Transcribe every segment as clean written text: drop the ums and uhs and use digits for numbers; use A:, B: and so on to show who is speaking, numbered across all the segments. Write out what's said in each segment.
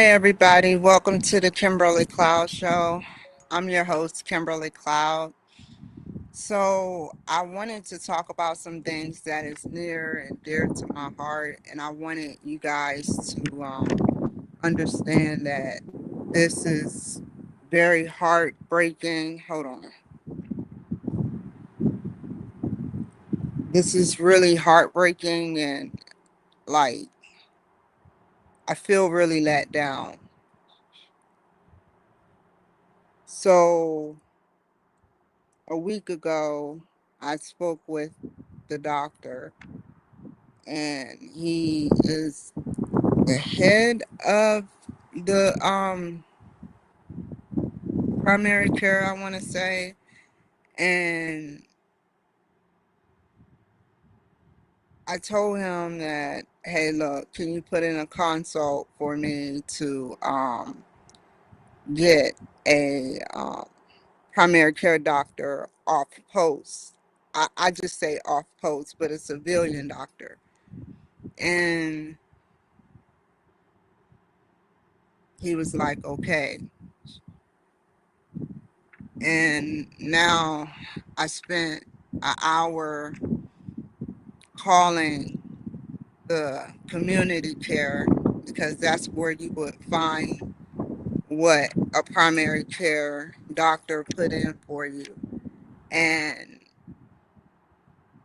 A: Hi, everybody. Welcome to the Kimberly Cloud Show. I'm your host, Kimberly Cloud. So, I wanted to talk about some things that is near and dear to my heart, and I wanted you guys to understand that this is very heartbreaking. Hold on. This is really heartbreaking, and like, I feel really let down. So, a week ago, I spoke with the doctor, and he is the head of the primary care, I want to say. And I told him that, hey, look, can you put in a consult for me to get a primary care doctor off post? I just say off post, but a civilian doctor. And he was like, okay. And now I spent an hour calling the community care, because that's where you would find what a primary care doctor put in for you. And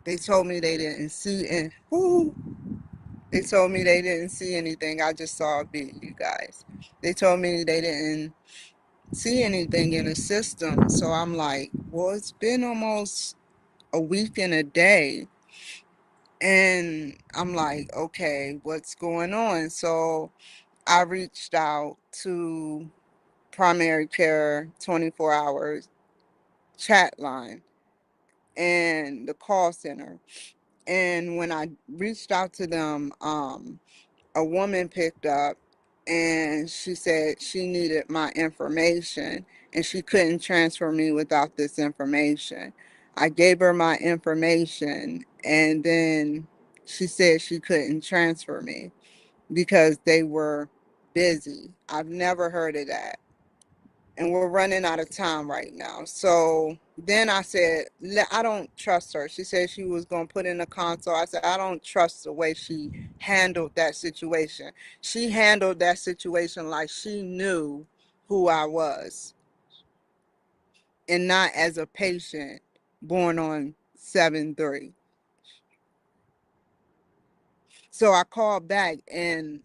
A: they told me they didn't see and they told me they didn't see anything. I just saw a beat, you guys. They told me they didn't see anything in the system. So I'm like, well, it's been almost a week and a day. And I'm like, okay, what's going on? So I reached out to primary care 24 hours chat line and the call center. And when I reached out to them, a woman picked up and she said she needed my information and she couldn't transfer me without this information. I gave her my information and then she said she couldn't transfer me because they were busy. I've never heard of that. And we're running out of time right now. So then I said, I don't trust her. She said she was going to put in a console. I said, I don't trust the way she handled that situation. She handled that situation like she knew who I was and not as a patient born on 7/3. So I called back, and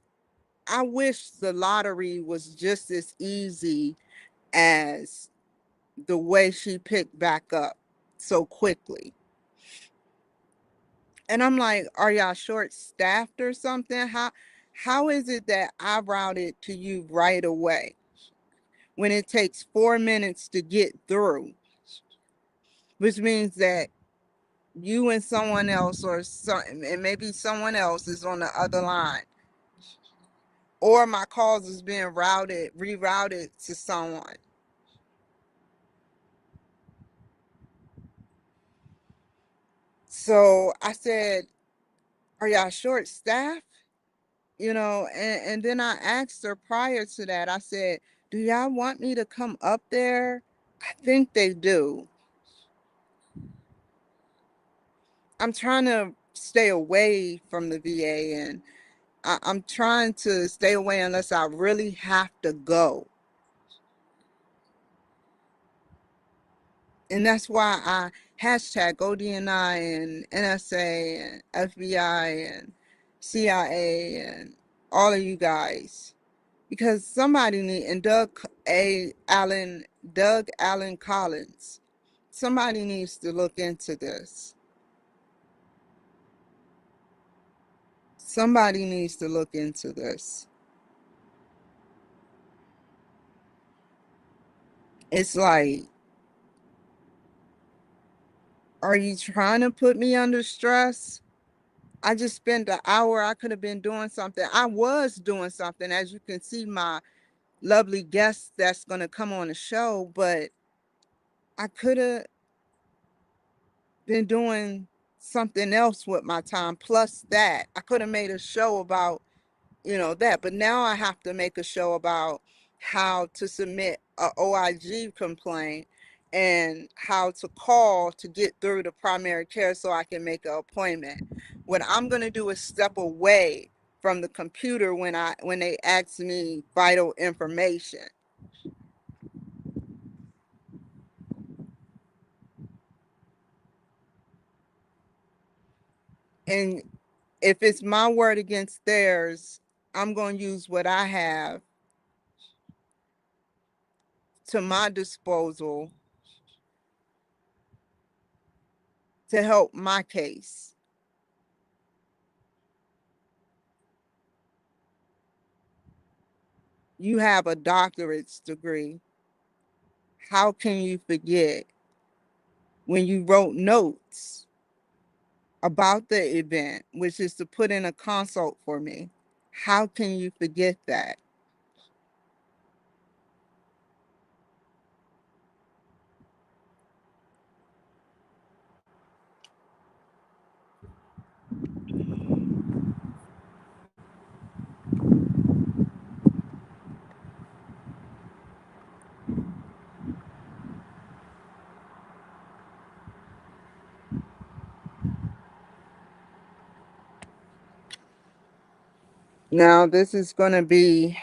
A: I wish the lottery was just as easy as the way she picked back up so quickly. And I'm like, are y'all short staffed or something? How is it that I routed to you right away when it takes 4 minutes to get through? Which means that you and someone else and maybe someone else is on the other line. Or my calls is being rerouted to someone. So I said, are y'all short staffed? And then I asked her prior to that, I said, do y'all want me to come up there? I think they do. I'm trying to stay away from the VA, and I'm trying to stay away unless I really have to go. And that's why I hashtag ODNI and NSA and FBI and CIA and all of you guys. Because somebody and Doug Allen Collins, somebody needs to look into this. Somebody needs to look into this. It's like, are you trying to put me under stress? I just spent an hour. I could have been doing something. I was doing something, as you can see, my lovely guest that's going to come on the show, but I could have been doing something else with my time. Plus that, I could have made a show about you know, that. But now I have to make a show about how to submit a OIG complaint and how to call to get through to primary care so I can make an appointment. What I'm going to do is step away from the computer when they ask me vital information. And if it's my word against theirs, I'm going to use what I have to my disposal to help my case. You have a doctorate's degree. How can you forget when you wrote notes about the event, which is to put in a consult for me? How can you forget that? Now, this is going to be,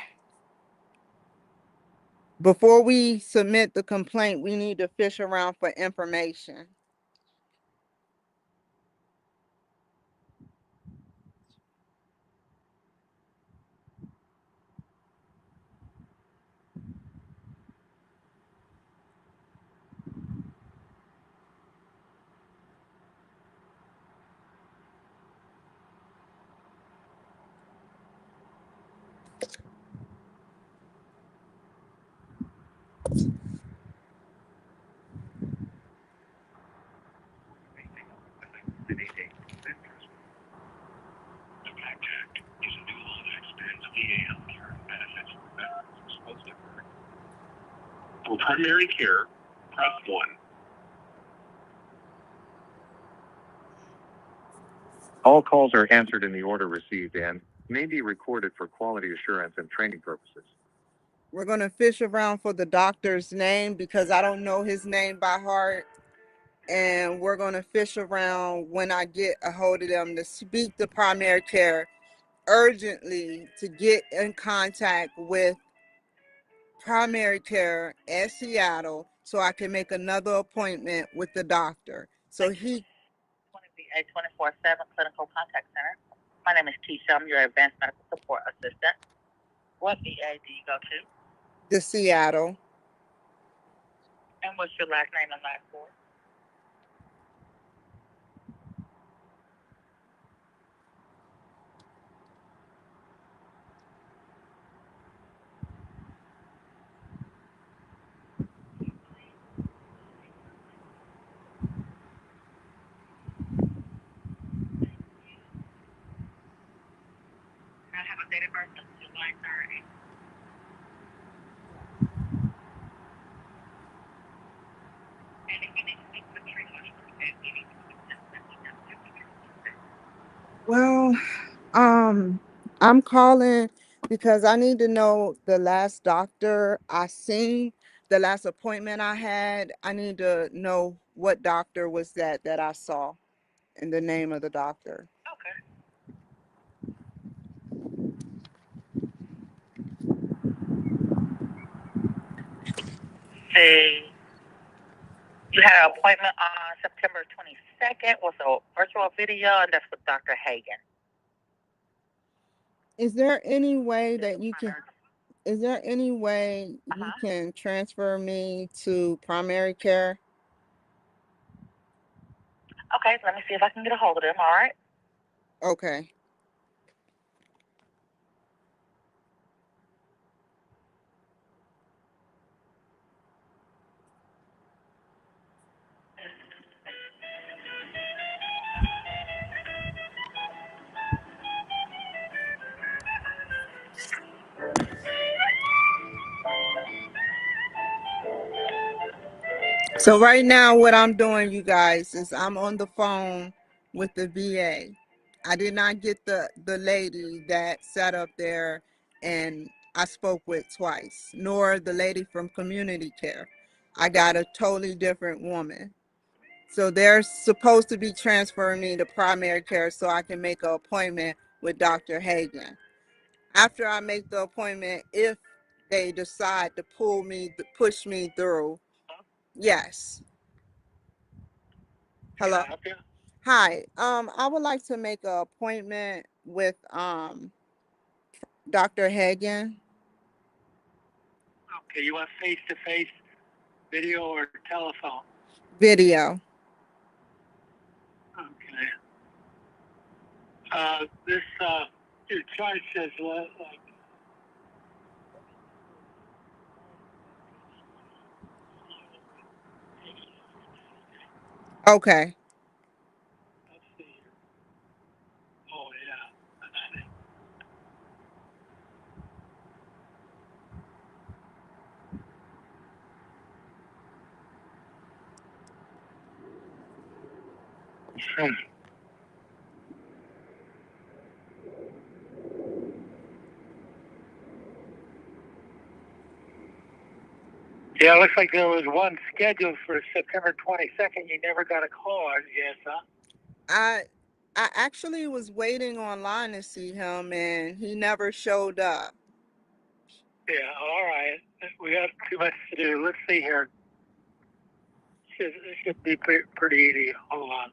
A: before we submit the complaint, we need to fish around for information.
B: For primary care, press 1. All calls are answered in the order received and may be recorded for quality assurance and training purposes.
A: We're going to fish around for the doctor's name because I don't know his name by heart. And we're going to fish around when I get a hold of them to speak to primary care urgently to get in contact with primary care at Seattle so I can make another appointment with the doctor. So he...
C: VA 24/7 Clinical Contact Center. My name is Keisha. I'm your Advanced Medical Support Assistant. What VA do you go to?
A: The Seattle.
C: And what's your last name and last four? I have a date of birth of July 3rd. And if you need to speak with treatment, you need to
A: Well, I'm calling because I need to know the last doctor I seen, the last appointment I had. I need to know what doctor was that I saw and the name of the doctor.
C: Okay. See, you had an appointment on September 22nd with a virtual video, and that's with Dr. Hagan.
A: Is there any way that you can, is there any way you can transfer me to primary care?
C: Okay, let me see if I can get a hold of them, all right?
A: Okay. So right now what I'm doing, you guys, is I'm on the phone with the VA. I did not get the lady that sat up there and I spoke with twice, nor the lady from community care. I got a totally different woman. So they're supposed to be transferring me to primary care so I can make an appointment with Dr. Hagan. After I make the appointment, if they decide to push me through, yes. Hello. Hi. I would like to make an appointment with Dr. Hagan.
C: Okay, you want face-to-face video or telephone?
A: Video.
C: Okay. This, your chart says like,
A: Okay.
C: let's see here. Oh, yeah. Let's see. Yeah, it looks like there was one scheduled for September 22nd. You never got a call, I guess, huh?
A: I I actually was waiting online to see him and he never showed up.
C: Yeah, all right. We got too much to do. Let's see here. It should be pretty easy. Hold on.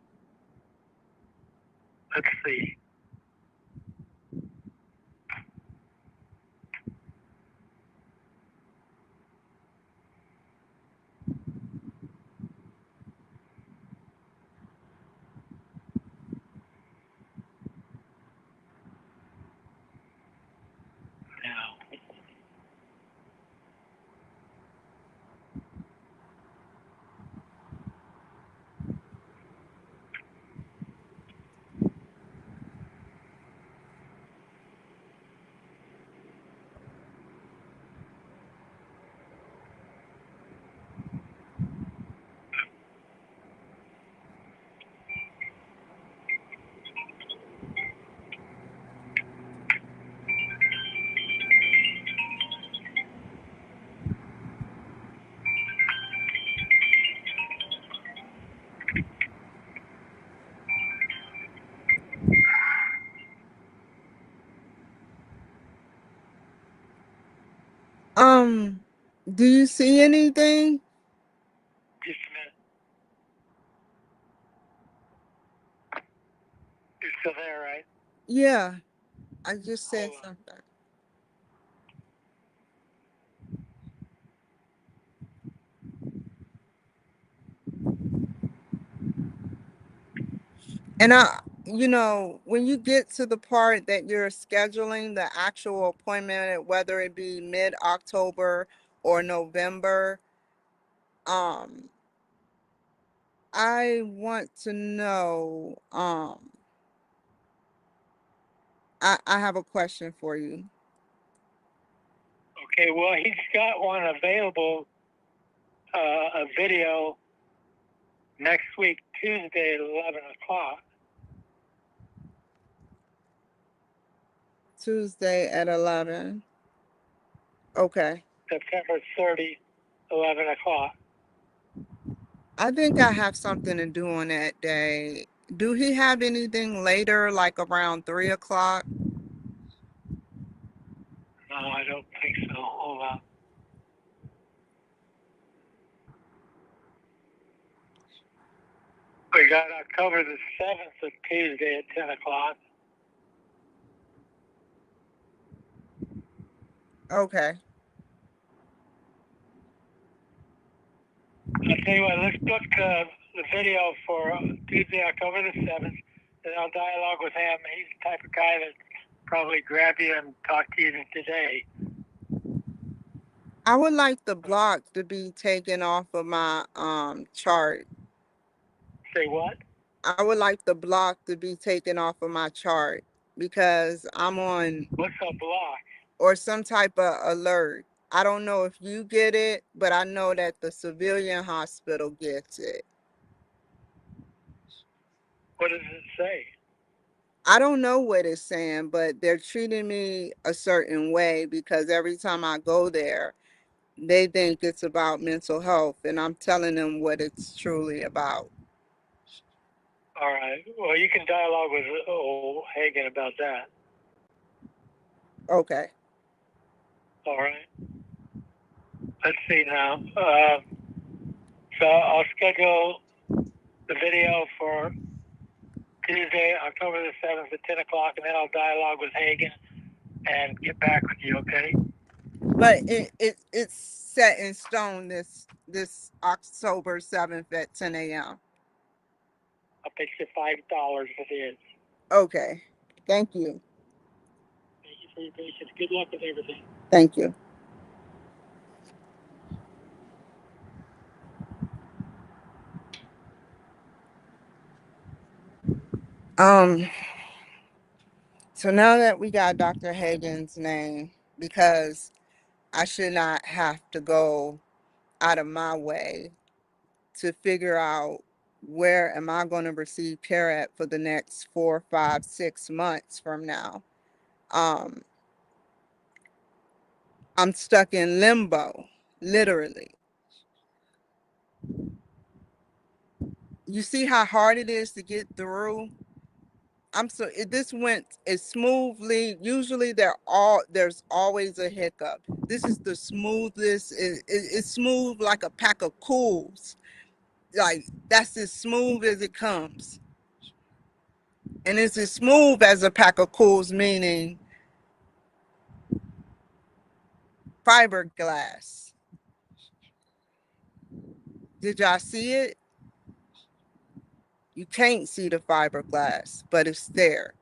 C: Let's see. Now,
A: Um, do you see anything?
C: just a minute. You're still there, right?
A: Yeah, I just said
C: Hold on.
A: something. And when you get to the part that you're scheduling the actual appointment, whether it be mid-October or November, um, I want to know, I have a question for you.
C: Okay, well, he's got one available, a video next week, Tuesday at 11 o'clock.
A: Tuesday at 11. Okay.
C: September 30, 11 o'clock.
A: I think I have something to do on that day. Do he have anything later, like around 3 o'clock?
C: No, I don't think so. Hold on. We got October the 7th of Tuesday at 10 o'clock.
A: Okay.
C: I'll tell you what, let's book the video for Tuesday, October the 7th, and I'll dialogue with him. He's the type of guy that probably grab you and talk to you today.
A: I would like the block to be taken off of my chart.
C: Say what?
A: I would like the block to be taken off of my chart because I'm on
C: What's a block?
A: or some type of alert. I don't know if you get it, but I know that the civilian hospital gets it.
C: What does it say?
A: I don't know what it's saying, but they're treating me a certain way because every time I go there, they think it's about mental health, and I'm telling them what it's truly about.
C: All right. Well, you can dialogue with Hagen about that.
A: Okay.
C: All right. Let's see now. So I'll schedule the video for Tuesday, October the 7th at 10 o'clock, and then I'll dialogue with Hagen and get back with you, okay?
A: But it's set in stone this October 7th at 10 a.m.
C: I'll pay you $5 if it is.
A: Okay. Thank you.
C: Thank you for your patience. Good luck with everything.
A: Thank you. Um, so now that we got Dr. Hagen's name, because I should not have to go out of my way to figure out where am I going to receive care at for the next 4, 5, 6 months from now. Um, I'm stuck in limbo, literally. You see how hard it is to get through? This went as smoothly. Usually there's always a hiccup. This is the smoothest. It's smooth like a pack of cools. Like that's as smooth as it comes. And it's as smooth as a pack of cools, meaning fiberglass. Did y'all see it? You can't see the fiberglass, but it's there.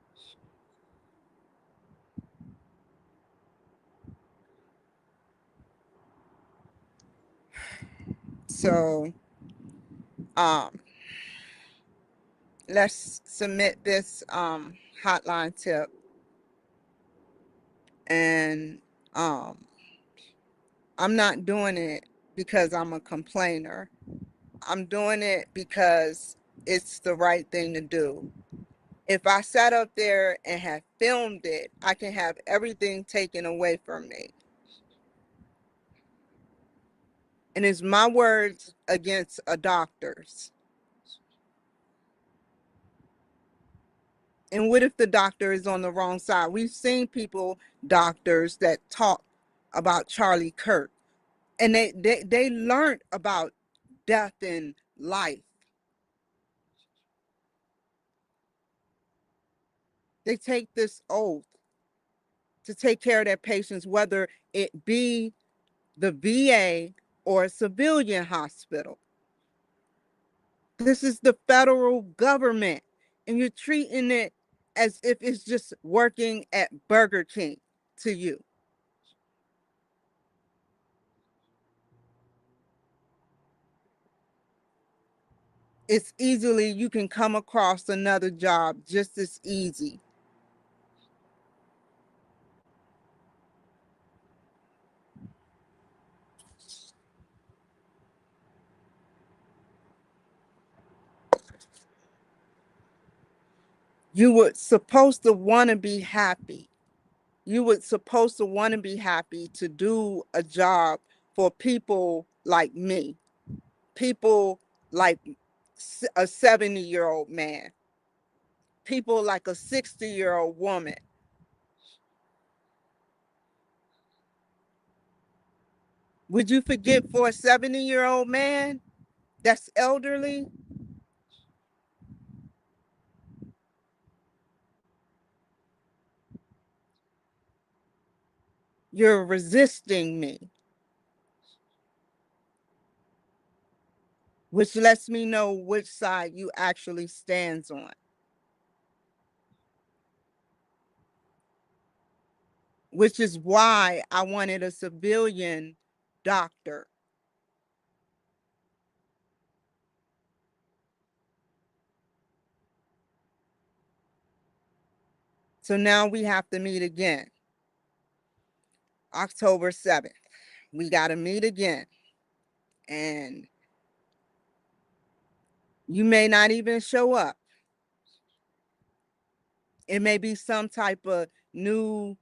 A: So um, let's submit this hotline tip. And I'm not doing it because I'm a complainer. I'm doing it because it's the right thing to do. If I sat up there and had filmed it, I can have everything taken away from me. And it's my words against a doctor's. And what if the doctor is on the wrong side? We've seen doctors that talk about Charlie Kirk, and they learned about death and life. They take this oath to take care of their patients, whether it be the VA or a civilian hospital. This is the federal government, and you're treating it as if it's just working at Burger King to you. It's easily, you can come across another job just as easy. You were supposed to want to be happy. You were supposed to want to be happy to do a job for people like me, people like a 70-year-old man, people like a 60-year-old woman. Would you forget for a 70-year-old man that's elderly? You're resisting me, which lets me know which side you actually stands on, which is why I wanted a civilian doctor. So now we have to meet again. October 7th. We got to meet again. And you may not even show up. It may be some type of new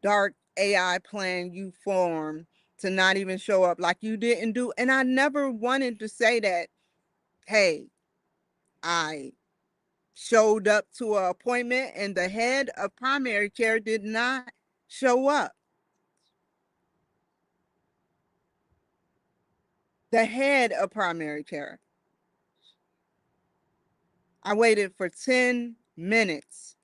A: dark AI plan you form to not even show up like you didn't do. And I never wanted to say that, hey, I showed up to an appointment and the head of primary care did not show up. The head of primary care. I waited for 10 minutes.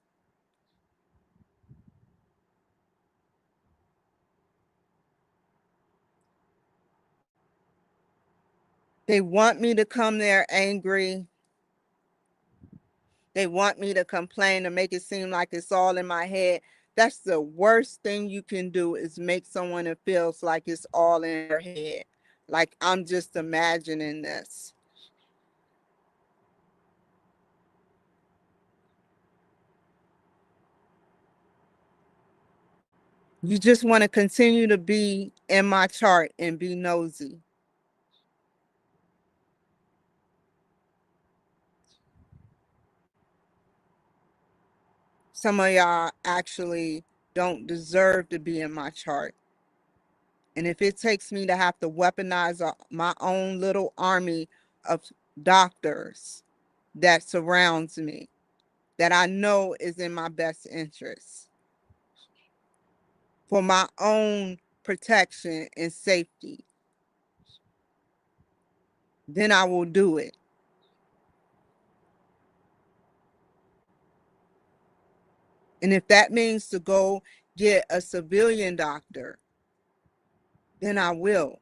A: They want me to come there angry. They want me to complain to make it seem like it's all in my head. That's the worst thing you can do, is make someone that feels like it's all in their head. Like I'm just imagining this. You just want to continue to be in my chart and be nosy. Some of y'all actually don't deserve to be in my chart. And if it takes me to have to weaponize my own little army of doctors that surrounds me, that I know is in my best interest for my own protection and safety, then I will do it. And if that means to go get a civilian doctor, then I will.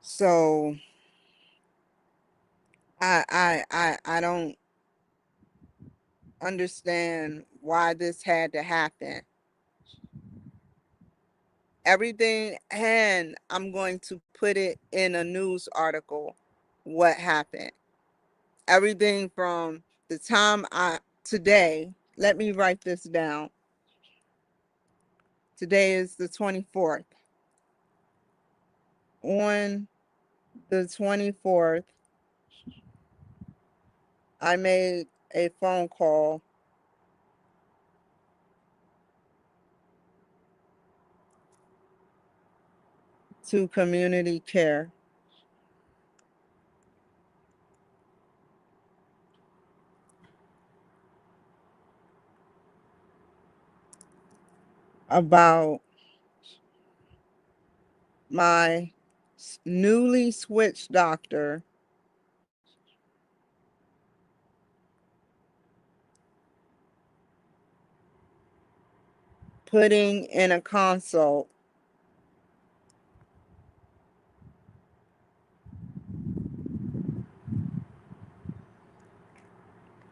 A: So I don't understand why this had to happen. Everything, and I'm going to put it in a news article what happened. Everything from the time today, let me write this down. Today is the 24th. On the 24th, I made a phone call to community care about my newly switched doctor putting in a consult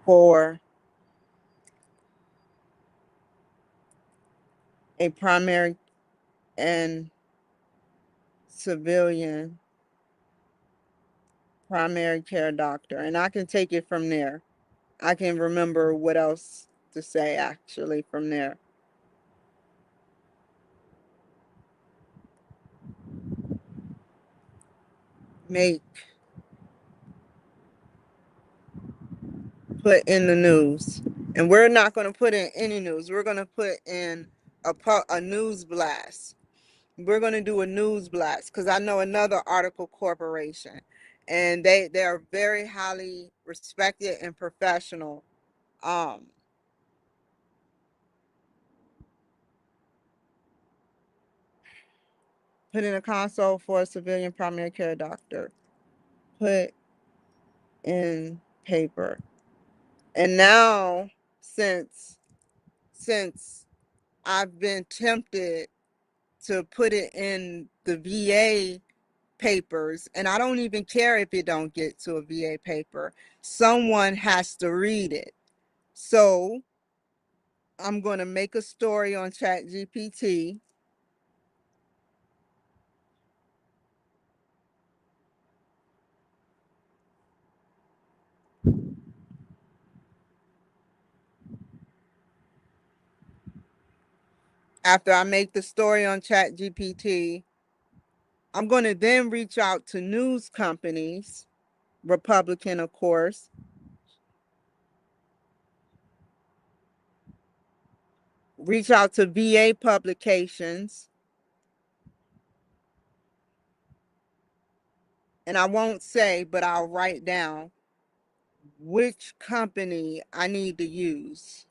A: for a primary and civilian primary care doctor. And I can take it from there. I can remember what else to say actually from there. Make, put in the news. And we're not going to put in any news. We're going to put in a news blast. We're going to do a news blast because I know another article corporation, and they are very highly respected and professional. Um, Put in a consult for a civilian primary care doctor. Put in paper. And now, since since I've been tempted to put it in the VA papers, and I don't even care if it don't get to a VA paper, someone has to read it. So I'm going to make a story on ChatGPT. After I make the story on ChatGPT, I'm going to then reach out to news companies, Republican, of course, reach out to VA publications, and I won't say, but I'll write down which company I need to use.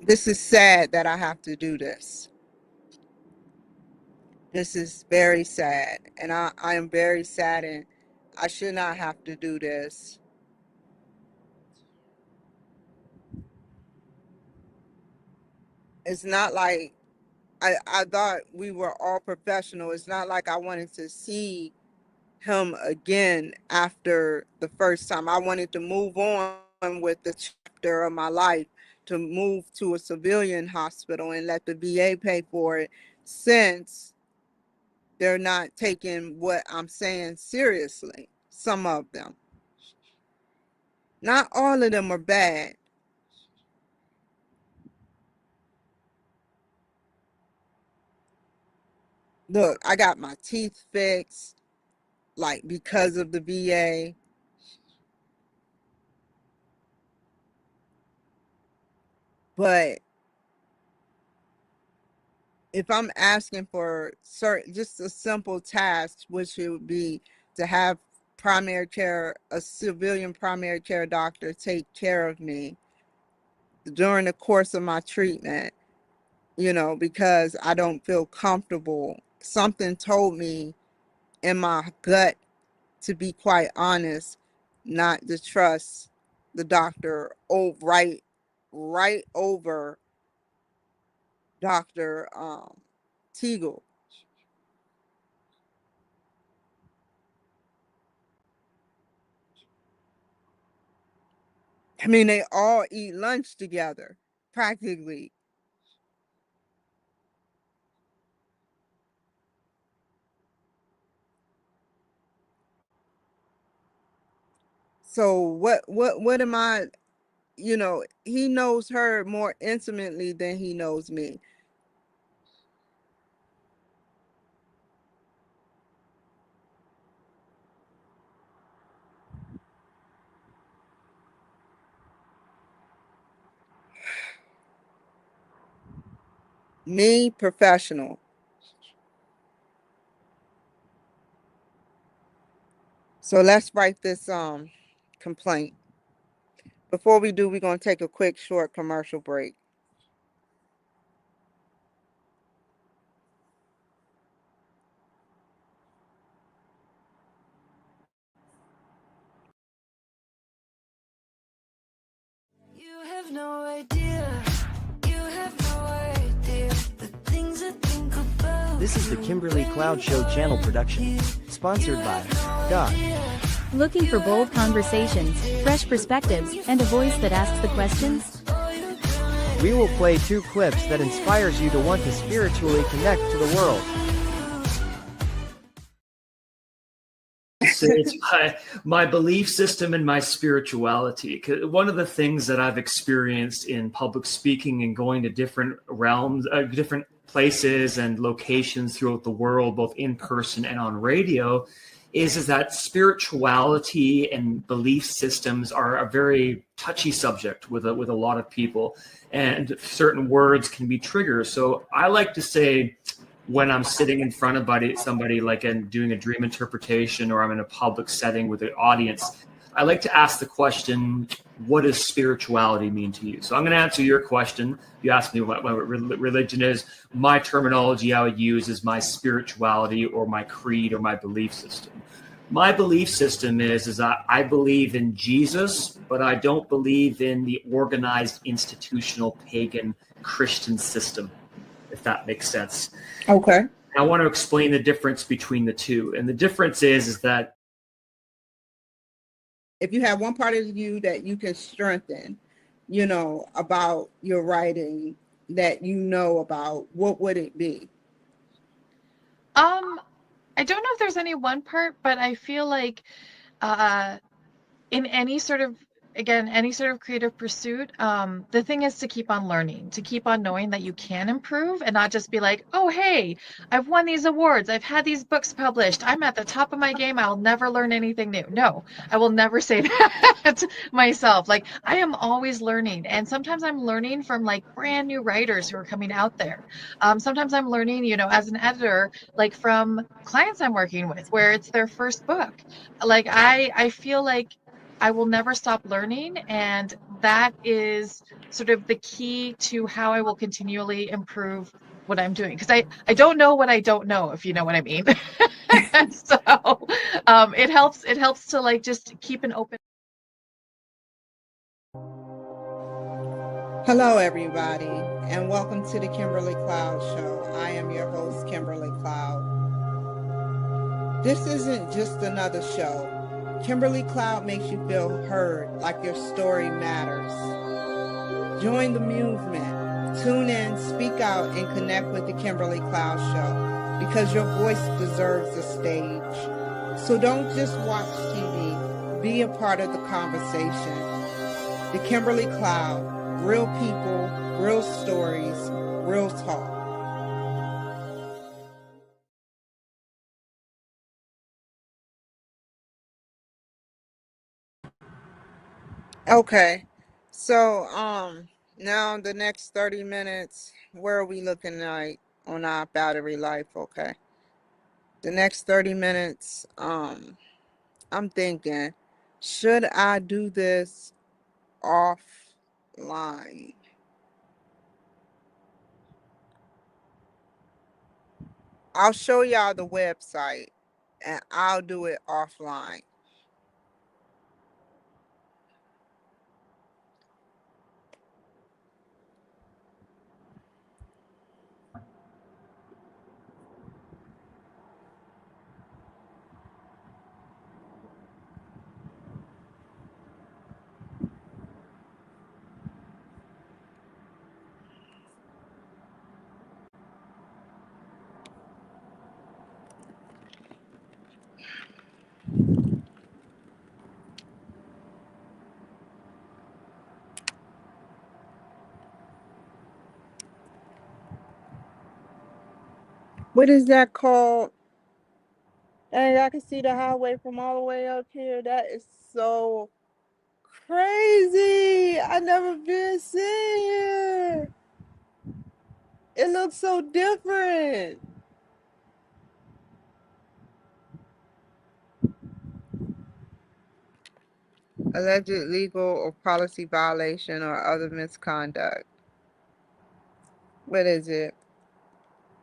A: This is sad that I have to do this. This is very sad, and I am very saddened. I should not have to do this. It's not like I thought we were all professional. It's not like I wanted to see him again after the first time. I wanted to move on with the chapter of my life, to move to a civilian hospital and let the VA pay for it, since they're not taking what I'm saying seriously. Some of them. Not all of them are bad. Look, I got my teeth fixed, like because of the VA. But if I'm asking for certain, just a simple task, which it would be to have primary care, a civilian primary care doctor take care of me during the course of my treatment, because I don't feel comfortable. Something told me in my gut, to be quite honest, not to trust the doctor right over Dr. Teagle. I mean, they all eat lunch together, practically. So what am I, he knows her more intimately than he knows me. Me, professional. So let's write this complaint. Before we do, we're going to take a quick short commercial break.
D: You have no idea. You have no idea the things I think about.
E: This is the Kimberly Cloud Show channel production, sponsored by God.
F: Looking for bold conversations, fresh perspectives, and a voice that asks the questions?
E: We will play 2 clips that inspires you to want to spiritually connect to the world.
G: It's my belief system and my spirituality. One of the things that I've experienced in public speaking and going to different realms, different places and locations throughout the world, both in person and on radio, is that spirituality and belief systems are a very touchy subject with a lot of people, and certain words can be triggers. So I like to say, when I'm sitting in front of somebody like and doing a dream interpretation, or I'm in a public setting with an audience, I like to ask the question, what does spirituality mean to you? So I'm going to answer your question. You asked me what religion is. My terminology I would use is my spirituality, or my creed, or my belief system. My belief system is I believe in Jesus, but I don't believe in the organized, institutional, pagan Christian system, if that makes sense.
A: Okay.
G: I want to explain the difference between the two. And the difference is that
A: If you have one part of you that you can strengthen, about your writing, that about, what would it be?
H: I don't know if there's any one part, but I feel like uh, in any sort of, again, any sort of creative pursuit, the thing is to keep on learning, to keep on knowing that you can improve and not just be like, oh, hey, I've won these awards, I've had these books published, I'm at the top of my game, I'll never learn anything new. No, I will never say that myself. Like, I am always learning, and sometimes I'm learning from like brand new writers who are coming out there. Sometimes I'm learning, as an editor, like from clients I'm working with where it's their first book. Like, I feel like I will never stop learning, and that is sort of the key to how I will continually improve what I'm doing, because I don't know what I don't know, if you know what I mean. So it helps to like just keep an open.
A: Hello, everybody, and welcome to the Kimberly Cloud Show. I am your host, Kimberly Cloud. This isn't just another show. Kimberly Cloud makes you feel heard, like your story matters. Join the movement. Tune in, speak out, and connect with the Kimberly Cloud Show, because your voice deserves a stage. So don't just watch TV. Be a part of the conversation. The Kimberly Cloud. Real people, real stories, real talk. Okay. So, now the next 30 minutes, where are we looking like on our battery life? Okay. The next 30 minutes, I'm thinking, should I do this offline? I'll show y'all the website and I'll do it offline. What is that called? And I can see the highway from all the way up here. That is so crazy. I never been seen here. It looks so different. Alleged legal or policy violation or other misconduct. What is it?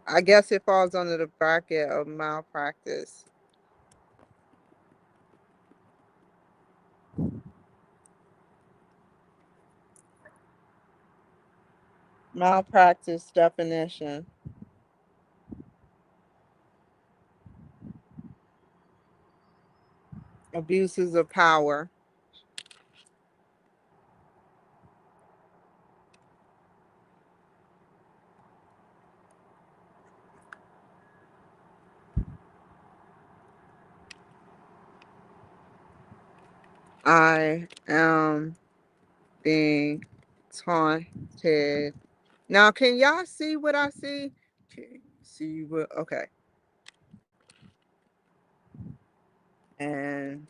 A: I guess it falls under the bracket of malpractice. Malpractice definition. Abuses of power. I am being taunted. Now, can y'all see what I see? Can you see what? Okay. And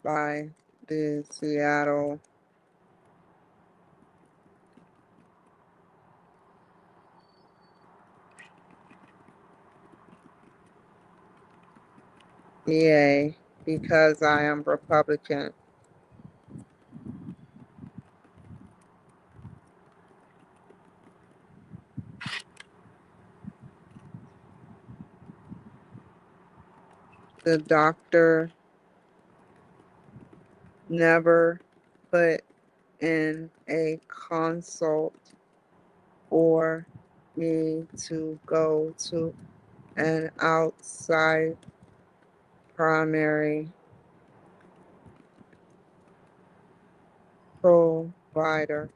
A: by the Seattle VA, because I am Republican. The doctor never put in a consult for me to go to an outside primary provider.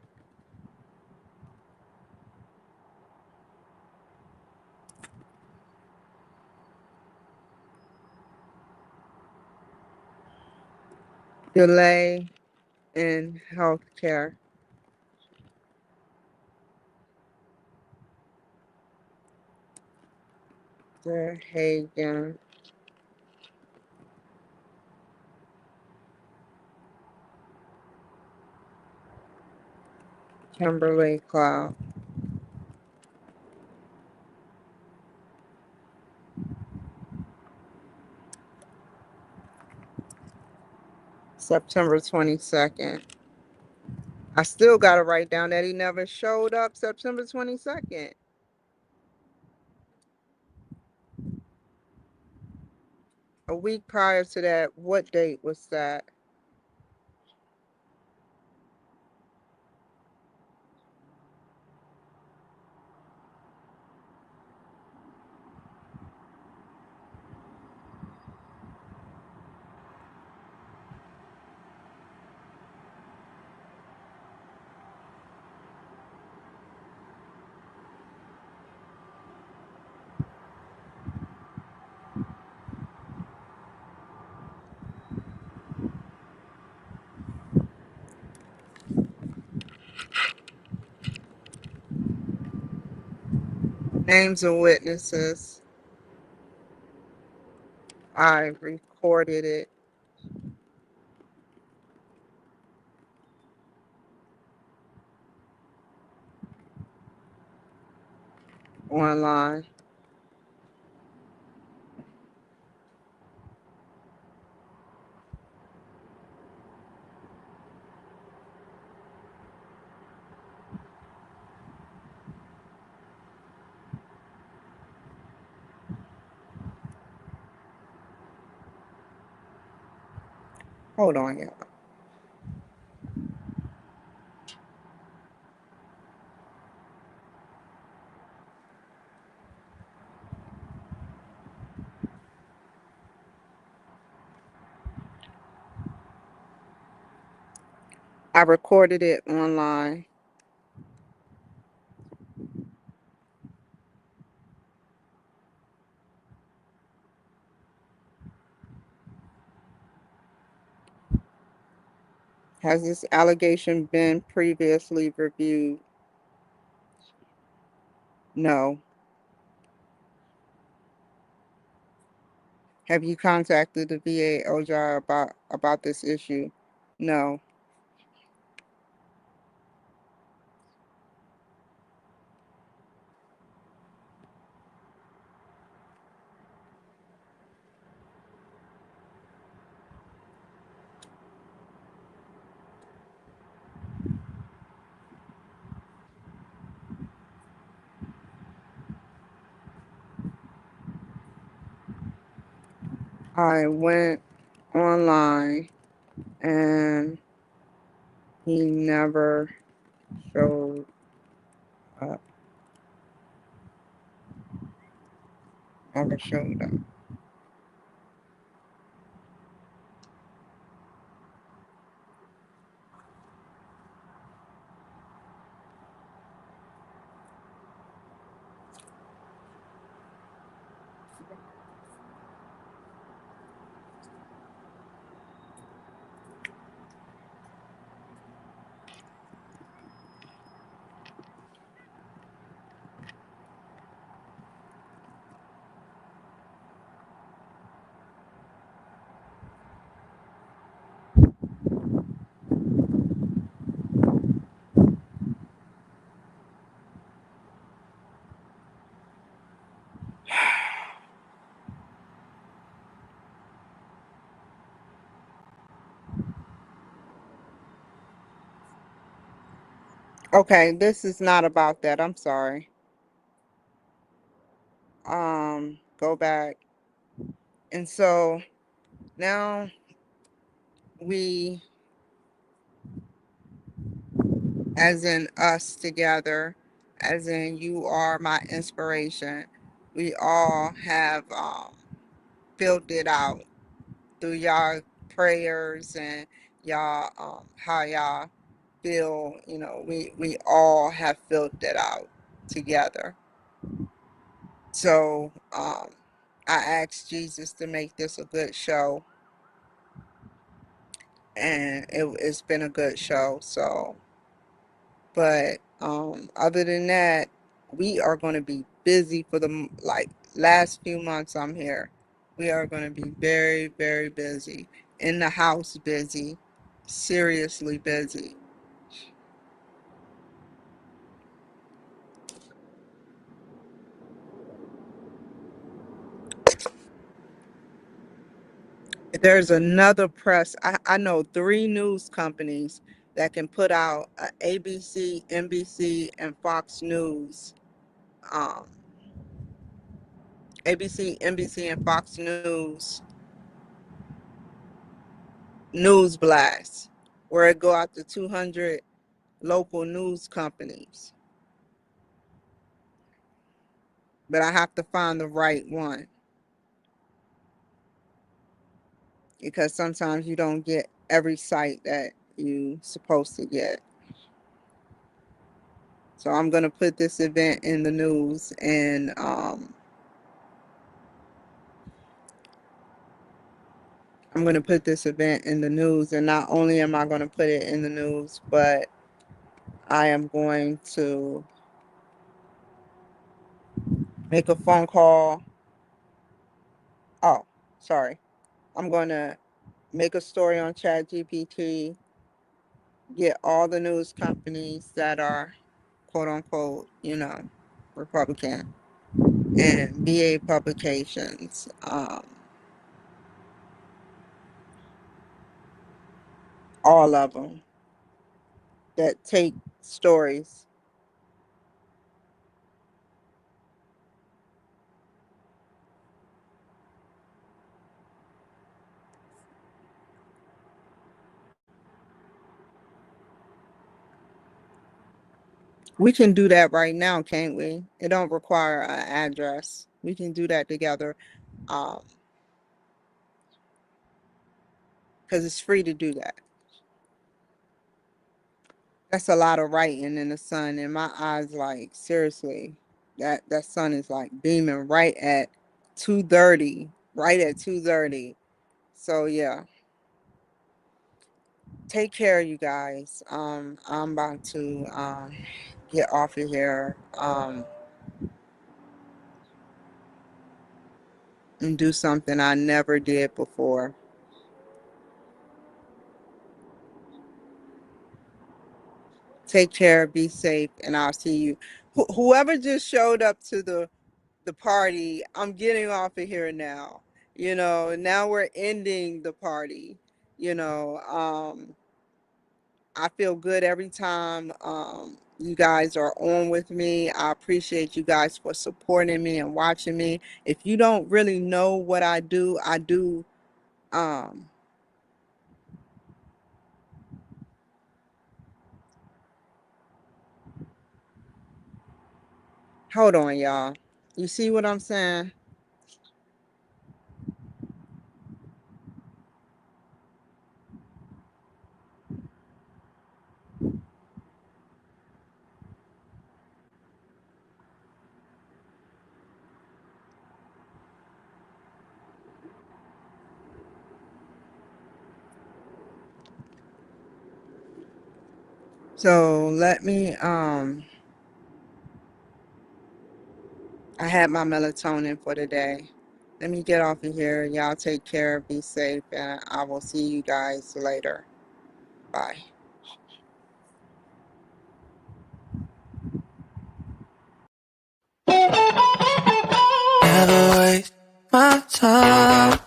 A: delay in healthcare. The Hagen, Kimberly Cloud. September 22nd. I still got to write down that he never showed up September 22nd. A week prior to that, what date was that? Names of witnesses. I recorded it online. Hold on, y'all. I recorded it online. Has this allegation been previously reviewed? No. Have you contacted the VA OIG about this issue? No. I went online and he never showed up. Never showed up. Okay, this is not about that. I'm sorry. Go back. And so now we, as in us together, as in you are my inspiration, we all have filled it out through y'all prayers and y'all how y'all feel, we all have filled it out together. So I asked Jesus to make this a good show. and it's been a good show. So, but other than that, we are going to be busy for the like last few months I'm here. We are going to be very, very busy in the house, busy, seriously busy. There's another press. I know 3 news companies that can put out ABC, NBC, and Fox News. Um, ABC, NBC, and Fox News blast, where it go out to 200 local news companies. But I have to find the right one because sometimes you don't get every site that you supposed to get. So I'm gonna put this event in the news, and I'm gonna put this event in the news, and not only am I gonna put it in the news, but I am going to make a phone call. Oh, sorry. I'm gonna make a story on ChatGPT, get all the news companies that are quote unquote, Republican, and VA publications, all of them that take stories. We can do that right now, can't we? It don't require an address. We can do that together, because it's free to do that. That's a lot of writing in the sun, and my eyes, like, seriously, that sun is like beaming right at 2:30, right at 2:30. So yeah, take care, you guys. I'm about to get off of here and do something I never did before. Take care, be safe, and I'll see you. Whoever just showed up to the party, I'm getting off of here now. Now we're ending the party. You know, I feel good every time you guys are on with me. I appreciate you guys for supporting me and watching me. If you don't really know what I do, um, hold on, y'all. You see what I'm saying? So let me, I had my melatonin for the day. Let me get off of here. Y'all take care, be safe, and I will see you guys later. Bye.
D: Never waste my time.